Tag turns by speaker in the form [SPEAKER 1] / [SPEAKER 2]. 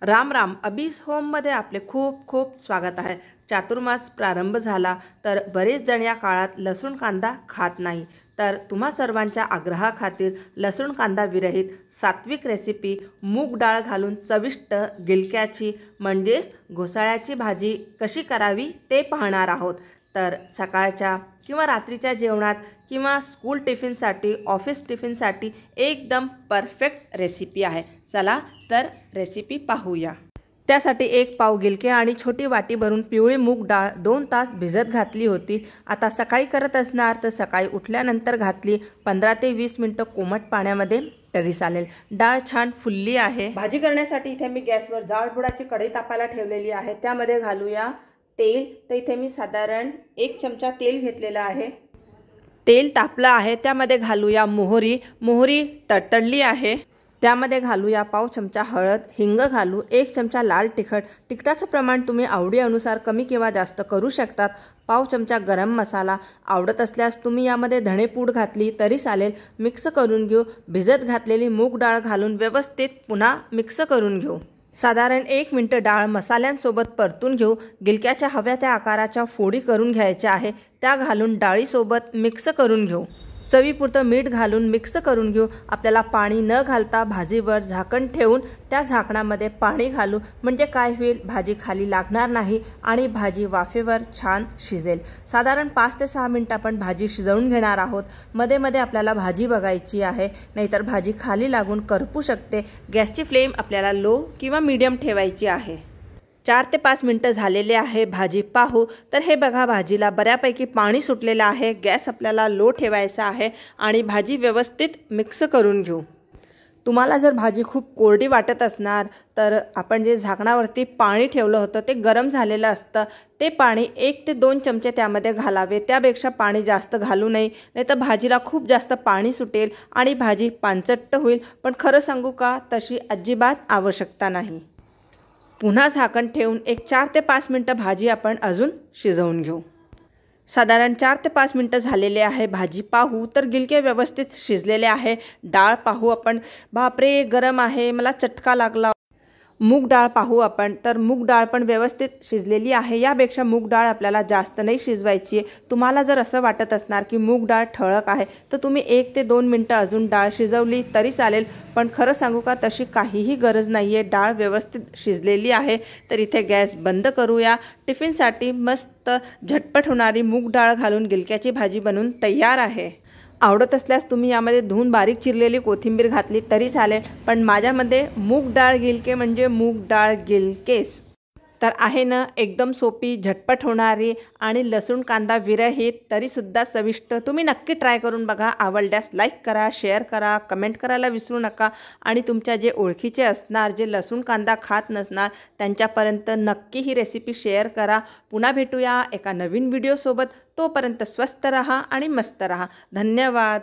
[SPEAKER 1] राम राम. अबीस होममध्ये आपले खूप खूप स्वागत आहे. चातुर्मास प्रारंभ झाला तर बरेच जण या काळात लसूण कांदा खात नाही, तर तुम्हा सर्वांच्या आग्रहाखातीर लसूण कांदा विरहित सात्विक रेसिपी मूग डाळ घालून चविष्ट गिलक्याची म्हणजेच घोसाळ्याची भाजी कशी करावी ते पाहणार आहोत. तर सकाळच्या किंवा रात्रीच्या जेवणात किंवा स्कूल टिफिनसाठी, ऑफिस टिफिनसाठी एकदम परफेक्ट रेसिपी आहे. चला तर रेसिपी पाहूया. त्यासाठी 1 पाव गिलके आणि छोटी वाटी भरून पिवळी मूग डाळ 2 तास भिजत घातली होती. आता सकाळी करत असणार तर सकाळी उठल्यानंतर घातली. 15 ते 20 मिनिटं कोमट पाण्यामध्ये तरी चालेल. डाळ छान फुलली आहे. भाजी करण्यासाठी इथे मी गॅसवर जाडबुडाची कढई तापायला ठेवलेली आहे. त्यामध्ये घालूया तेल. तर इथे मी साधारण 1 चमचा तेल घेतलेला आहे. तेल तापलं आहे, त्यामध्ये घालूया मोहरी. मोहरी तडतडली आहे, त्यामध्ये घालूया पाव चमचा हळद, हिंग घालू, 1 चमचा लाल तिखट. तिखटाचं प्रमाण तुम्ही आवडीनुसार कमी किंवा जास्त करू शकतात. पाव चमचा गरम मसाला. आवडत असल्यास तुम्ही यामध्ये धणेपूड घातली तरी चालेल. मिक्स करून घेऊ. भिजत घातलेली मूग डाळ घालून व्यवस्थित पुन्हा मिक्स करून घेऊ. साधारण 1 मिनिट डाळ मसाल्यांसोबत परतून घेऊ. गिलक्याच्या हव्या त्या आकाराच्या फोडी करून घ्यायच्या आहे, त्या घालून डाळीसोबत मिक्स करून घेऊ. चवीपुरतं मीठ घालून मिक्स करून घेऊ. आपल्याला पाणी न घालता भाजीवर झाकण ठेवून त्या झाकणामध्ये पाणी घालू, म्हणजे काय होईल, भाजी खाली लागणार नाही आणि भाजी वाफेवर छान शिजेल. साधारण 5 ते 6 मिनिटं आपण भाजी शिजवून घेणार आहोत. मध्ये मध्ये आपल्याला भाजी बघायची आहे, नाहीतर भाजी खाली लागून करपू शकते. गॅसची फ्लेम आपल्याला लो किंवा मीडियम ठेवायची आहे. 4 ते 5 मिनिटं झालेले आहे. भाजी पाहू तर हे बघा, भाजीला बऱ्यापैकी पाणी सुटलेलं आहे. गॅस आपल्याला लो ठेवायचा आहे आणि भाजी व्यवस्थित मिक्स करून घेऊ. तुम्हाला जर भाजी खूप कोरडी वाटत असणार तर आपण जे झाकणावरती पाणी ठेवलं होतं ते गरम झालेलं असतं, ते पाणी 1 ते 2 चमचे त्यामध्ये घालावे. त्यापेक्षा पाणी जास्त घालू नये, नाही तर भाजीला खूप जास्त पाणी सुटेल आणि भाजी पांचट होईल. पण खरं सांगू का, तशी अजिबात आवश्यकता नाही. पुन्हा झाकण ठेवून 4 ते 5 मिनिटं भाजी आपण अजून शिजवून घेऊ. साधारण 4 ते 5 मिनिटं झालेले आहे. भाजी पाहू तर गिलके व्यवस्थित शिजलेले आहे. डाळ पाहू आपण. बापरे, गरम आहे, मला चटका लागला. मूग डाळ पाहू आपण, तर मूग डाळ पण व्यवस्थित शिजलेली आहे. यापेक्षा मूग डाळ आपल्याला जास्त नाही शिजवायची आहे. तुम्हाला जर असं वाटत असणार की मूग डाळ ठळक आहे तर तुम्ही 1 ते 2 मिनिटं अजून डाळ शिजवली तरी चालेल. पण खरं सांगू का, तशी काहीही गरज नाही आहे. डाळ व्यवस्थित शिजलेली आहे. तर इथे गॅस बंद करूया. टिफिनसाठी मस्त झटपट होणारी मूग डाळ घालून गिलक्याची भाजी बनवून तयार आहे. आवडत असल्यास तुम्ही यामध्ये धुवून बारीक चिरलेली कोथिंबीर घातली तरी चालेल. पण माझ्यामध्ये मूग डाळ गिलके म्हणजे मूग डाळ गिलकेस तर आहे ना, एकदम सोपी, झटपट होणारी आणि लसूण कांदा विरहित तरीसुद्धा चविष्ट. तुम्ही नक्की ट्राय करून बघा. आवडल्यास लाईक करा, शेअर करा, कमेंट करायला विसरू नका. आणि तुमच्या जे ओळखीचे असणार, जे लसूण कांदा खात नसणार, त्यांच्यापर्यंत नक्की ही रेसिपी शेअर करा. पुन्हा भेटूया एका नवीन व्हिडिओसोबत. तोपर्यंत स्वस्थ रहा आणि मस्त रहा. धन्यवाद.